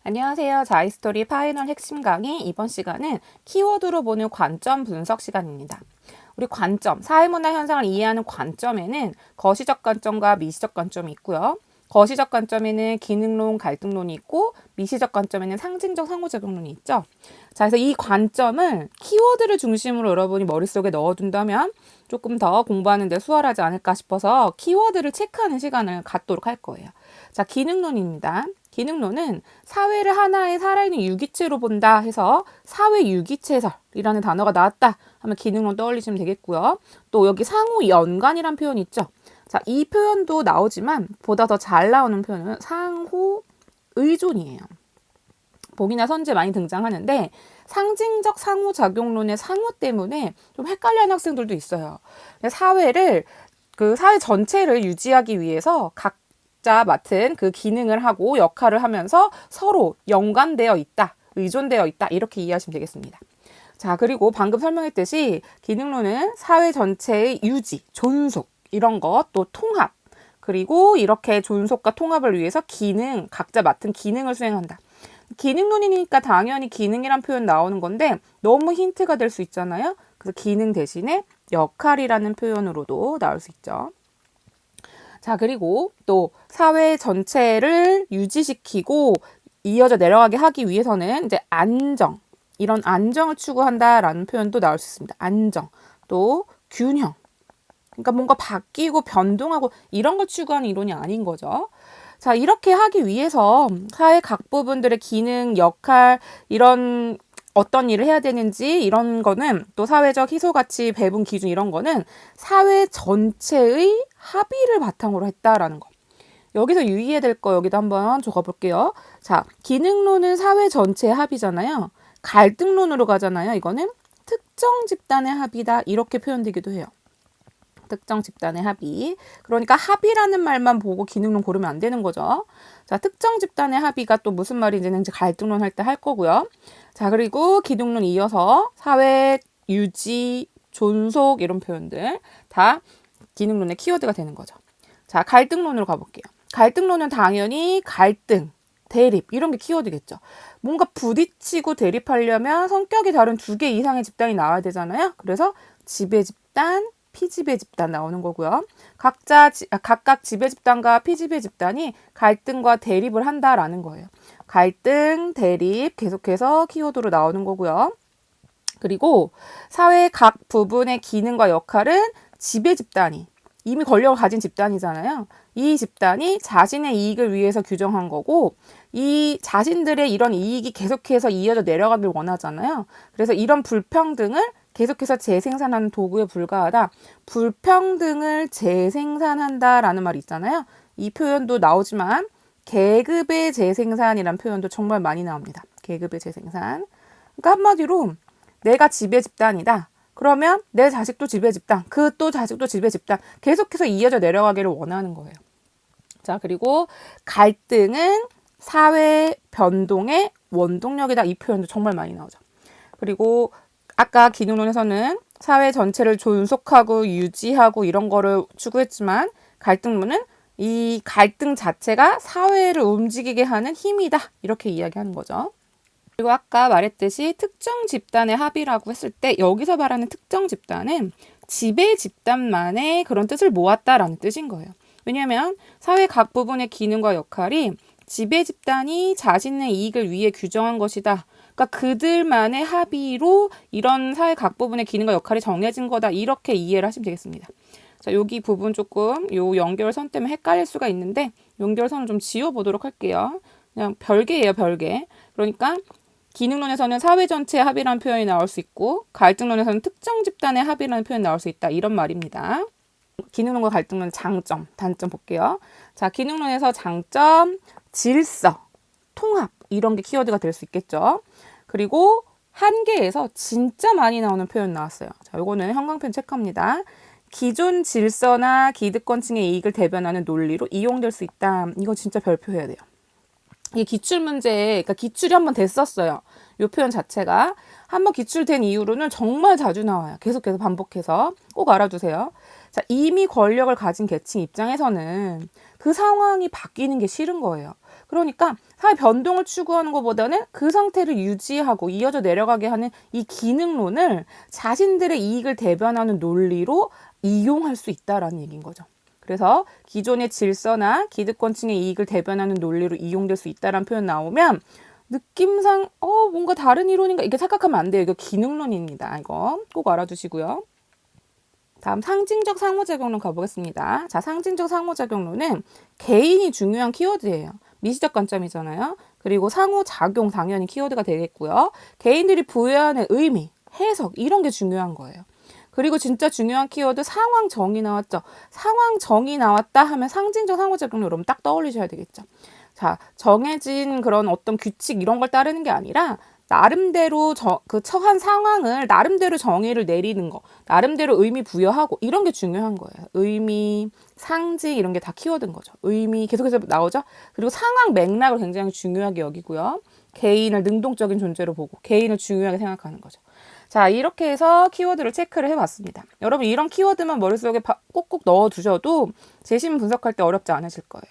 안녕하세요. 자이스토리 파이널 핵심 강의 이번 시간은 키워드로 보는 관점 분석 시간입니다. 우리 관점, 사회문화 현상을 이해하는 관점에는 거시적 관점과 미시적 관점이 있고요. 거시적 관점에는 기능론, 갈등론이 있고 미시적 관점에는 상징적 상호작용론이 있죠. 자, 그래서 이 관점을 키워드를 중심으로 여러분이 머릿속에 넣어둔다면 조금 더 공부하는 데 수월하지 않을까 싶어서 키워드를 체크하는 시간을 갖도록 할 거예요. 자, 기능론입니다. 기능론은 사회를 하나의 살아있는 유기체로 본다 해서 사회 유기체설이라는 단어가 나왔다 하면 기능론 떠올리시면 되겠고요. 또 여기 상호 연관이란 표현이 있죠. 자, 이 표현도 나오지만 보다 더 잘 나오는 표현은 상호 의존이에요. 봄이나 선제 많이 등장하는데 상징적 상호작용론의 상호 때문에 좀 헷갈려하는 학생들도 있어요. 사회를 그 사회 전체를 유지하기 위해서 각자 맡은 그 기능을 하고 역할을 하면서 서로 연관되어 있다, 의존되어 있다 이렇게 이해하시면 되겠습니다. 자, 그리고 방금 설명했듯이 기능론은 사회 전체의 유지, 존속 이런 것, 또 통합 그리고 이렇게 존속과 통합을 위해서 기능, 각자 맡은 기능을 수행한다. 기능론이니까 당연히 기능이란 표현 나오는 건데 너무 힌트가 될 수 있잖아요. 그래서 기능 대신에 역할이라는 표현으로도 나올 수 있죠. 자, 그리고 또 사회 전체를 유지시키고 이어져 내려가게 하기 위해서는 이제 안정, 이런 안정을 추구한다라는 표현도 나올 수 있습니다. 안정, 또 균형. 그러니까 뭔가 바뀌고 변동하고 이런 걸 추구하는 이론이 아닌 거죠. 자, 이렇게 하기 위해서 사회 각 부분들의 기능, 역할, 이런 어떤 일을 해야 되는지 이런 거는 또 사회적 희소가치, 배분 기준 이런 거는 사회 전체의 합의를 바탕으로 했다라는 거. 여기서 유의해야 될 거 여기도 한번 적어볼게요. 자, 기능론은 사회 전체의 합의잖아요. 갈등론으로 가잖아요. 이거는 특정 집단의 합의다 이렇게 표현되기도 해요. 특정 집단의 합의. 그러니까 합의라는 말만 보고 기능론 고르면 안 되는 거죠. 자, 특정 집단의 합의가 또 무슨 말인지는 이제 갈등론 할 때 할 거고요. 자, 그리고 기능론 이어서 사회 유지, 존속 이런 표현들 다 기능론의 키워드가 되는 거죠. 자, 갈등론으로 가볼게요. 갈등론은 당연히 갈등, 대립 이런 게 키워드겠죠. 뭔가 부딪히고 대립하려면 성격이 다른 두 개 이상의 집단이 나와야 되잖아요. 그래서 지배 집단, 피지배 집단 나오는 거고요. 각각 지배 집단과 피지배 집단이 갈등과 대립을 한다라는 거예요. 갈등, 대립 계속해서 키워드로 나오는 거고요. 그리고 사회 각 부분의 기능과 역할은 지배 집단이 이미 권력을 가진 집단이잖아요. 이 집단이 자신의 이익을 위해서 규정한 거고 이 자신들의 이런 이익이 계속해서 이어져 내려가길 원하잖아요. 그래서 이런 불평등을 계속해서 재생산하는 도구에 불과하다. 불평등을 재생산한다라는 말이 있잖아요. 이 표현도 나오지만 계급의 재생산이라는 표현도 정말 많이 나옵니다. 계급의 재생산. 그러니까 한마디로 내가 지배 집단이다. 그러면 내 자식도 지배 집단, 그 또 자식도 지배 집단 계속해서 이어져 내려가기를 원하는 거예요. 자, 그리고 갈등은 사회 변동의 원동력이다. 이 표현도 정말 많이 나오죠. 그리고 아까 기능론에서는 사회 전체를 존속하고 유지하고 이런 거를 추구했지만 갈등론은 이 갈등 자체가 사회를 움직이게 하는 힘이다. 이렇게 이야기하는 거죠. 그리고 아까 말했듯이 특정 집단의 합의라고 했을 때 여기서 말하는 특정 집단은 지배 집단만의 그런 뜻을 모았다라는 뜻인 거예요. 왜냐하면 사회 각 부분의 기능과 역할이 지배 집단이 자신의 이익을 위해 규정한 것이다. 그러니까 그들만의 합의로 이런 사회 각 부분의 기능과 역할이 정해진 거다. 이렇게 이해를 하시면 되겠습니다. 자, 여기 부분 조금 요 연결선 때문에 헷갈릴 수가 있는데 연결선을 좀 지워보도록 할게요. 그냥 별개예요, 별개. 그러니까 기능론에서는 사회 전체의 합의라는 표현이 나올 수 있고 갈등론에서는 특정 집단의 합의라는 표현이 나올 수 있다. 이런 말입니다. 기능론과 갈등론 장점, 단점 볼게요. 자, 기능론에서 장점, 질서, 통합 이런 게 키워드가 될 수 있겠죠. 그리고 한계에서 진짜 많이 나오는 표현 나왔어요. 자, 요거는 형광펜 체크합니다. 기존 질서나 기득권층의 이익을 대변하는 논리로 이용될 수 있다. 이거 진짜 별표해야 돼요. 이게 기출문제에, 그러니까 기출이 한번 됐었어요. 이 표현 자체가. 한번 기출된 이후로는 정말 자주 나와요. 계속해서 반복해서. 꼭 알아두세요. 자, 이미 권력을 가진 계층 입장에서는 그 상황이 바뀌는 게 싫은 거예요. 그러니까 사회 변동을 추구하는 것보다는 그 상태를 유지하고 이어져 내려가게 하는 이 기능론을 자신들의 이익을 대변하는 논리로 이용할 수 있다라는 얘기인 거죠. 그래서 기존의 질서나 기득권층의 이익을 대변하는 논리로 이용될 수 있다라는 표현 나오면 느낌상 뭔가 다른 이론인가 이게 착각하면 안 돼요. 이거 기능론입니다. 이거 꼭 알아두시고요. 다음 상징적 상호작용론 가보겠습니다. 자, 상징적 상호작용론은 개인이 중요한 키워드예요. 미시적 관점이잖아요. 그리고 상호작용 당연히 키워드가 되겠고요. 개인들이 부여하는 의미, 해석 이런 게 중요한 거예요. 그리고 진짜 중요한 키워드 상황 정의 나왔죠. 상황 정의 나왔다 하면 상징적 상호작용론 여러분 딱 떠올리셔야 되겠죠. 자, 정해진 그런 어떤 규칙 이런 걸 따르는 게 아니라 나름대로 그 처한 상황을 나름대로 정의를 내리는 거, 나름대로 의미 부여하고 이런 게 중요한 거예요. 의미, 상징 이런 게 다 키워드인 거죠. 의미 계속해서 나오죠. 그리고 상황 맥락을 굉장히 중요하게 여기고요. 개인을 능동적인 존재로 보고 개인을 중요하게 생각하는 거죠. 자, 이렇게 해서 키워드를 체크를 해봤습니다. 여러분 이런 키워드만 머릿속에 꼭꼭 넣어두셔도 재심 분석할 때 어렵지 않으실 거예요.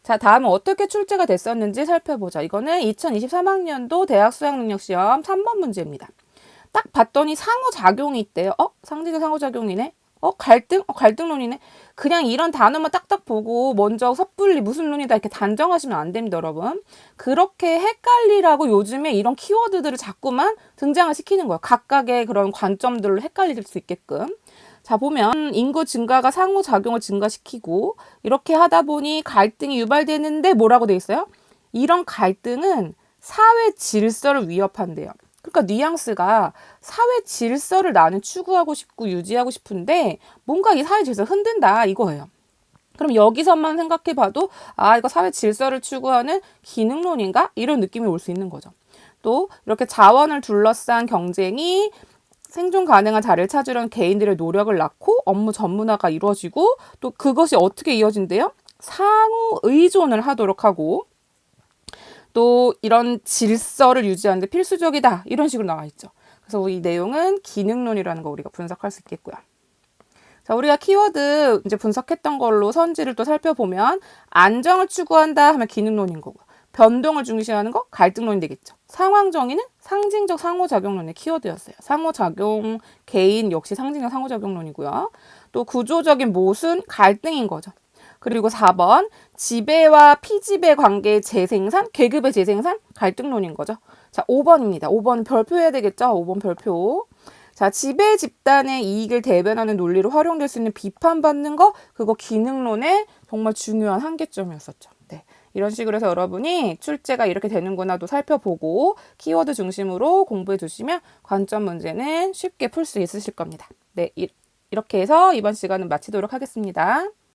자, 다음은 어떻게 출제가 됐었는지 살펴보자. 이거는 2023학년도 대학 수학능력시험 3번 문제입니다. 딱 봤더니 상호작용이 있대요. 상징적 상호작용이네. 갈등? 갈등론이네. 그냥 이런 단어만 딱딱 보고 먼저 섣불리 무슨 논이다 이렇게 단정하시면 안 됩니다, 여러분. 그렇게 헷갈리라고 요즘에 이런 키워드들을 자꾸만 등장을 시키는 거예요. 각각의 그런 관점들을 헷갈릴 수 있게끔. 자, 보면 인구 증가가 상호작용을 증가시키고 이렇게 하다 보니 갈등이 유발되는데 뭐라고 돼 있어요? 이런 갈등은 사회 질서를 위협한대요. 그러니까 뉘앙스가 사회 질서를 나는 추구하고 싶고 유지하고 싶은데 뭔가 이 사회 질서 흔든다 이거예요. 그럼 여기서만 생각해봐도 이거 사회 질서를 추구하는 기능론인가? 이런 느낌이 올 수 있는 거죠. 또 이렇게 자원을 둘러싼 경쟁이 생존 가능한 자리를 찾으려는 개인들의 노력을 낳고 업무 전문화가 이루어지고 또 그것이 어떻게 이어진대요? 상호 의존을 하도록 하고 또 이런 질서를 유지하는 데 필수적이다. 이런 식으로 나와 있죠. 그래서 이 내용은 기능론이라는 거 우리가 분석할 수 있겠고요. 자, 우리가 키워드 이제 분석했던 걸로 선지를 또 살펴보면 안정을 추구한다 하면 기능론인 거고 변동을 중시하는 거 갈등론이 되겠죠. 상황 정의는 상징적 상호작용론의 키워드였어요. 상호작용, 개인 역시 상징적 상호작용론이고요. 또 구조적인 모순, 갈등인 거죠. 그리고 4번 지배와 피지배 관계의 재생산, 계급의 재생산, 갈등론인 거죠. 자, 5번입니다. 5번 별표해야 되겠죠? 5번 별표. 자, 지배 집단의 이익을 대변하는 논리로 활용될 수 있는 비판받는 거, 그거 기능론의 정말 중요한 한계점이었었죠. 네. 이런 식으로 해서 여러분이 출제가 이렇게 되는구나도 살펴보고 키워드 중심으로 공부해 주시면 관점 문제는 쉽게 풀 수 있으실 겁니다. 네, 이렇게 해서 이번 시간은 마치도록 하겠습니다.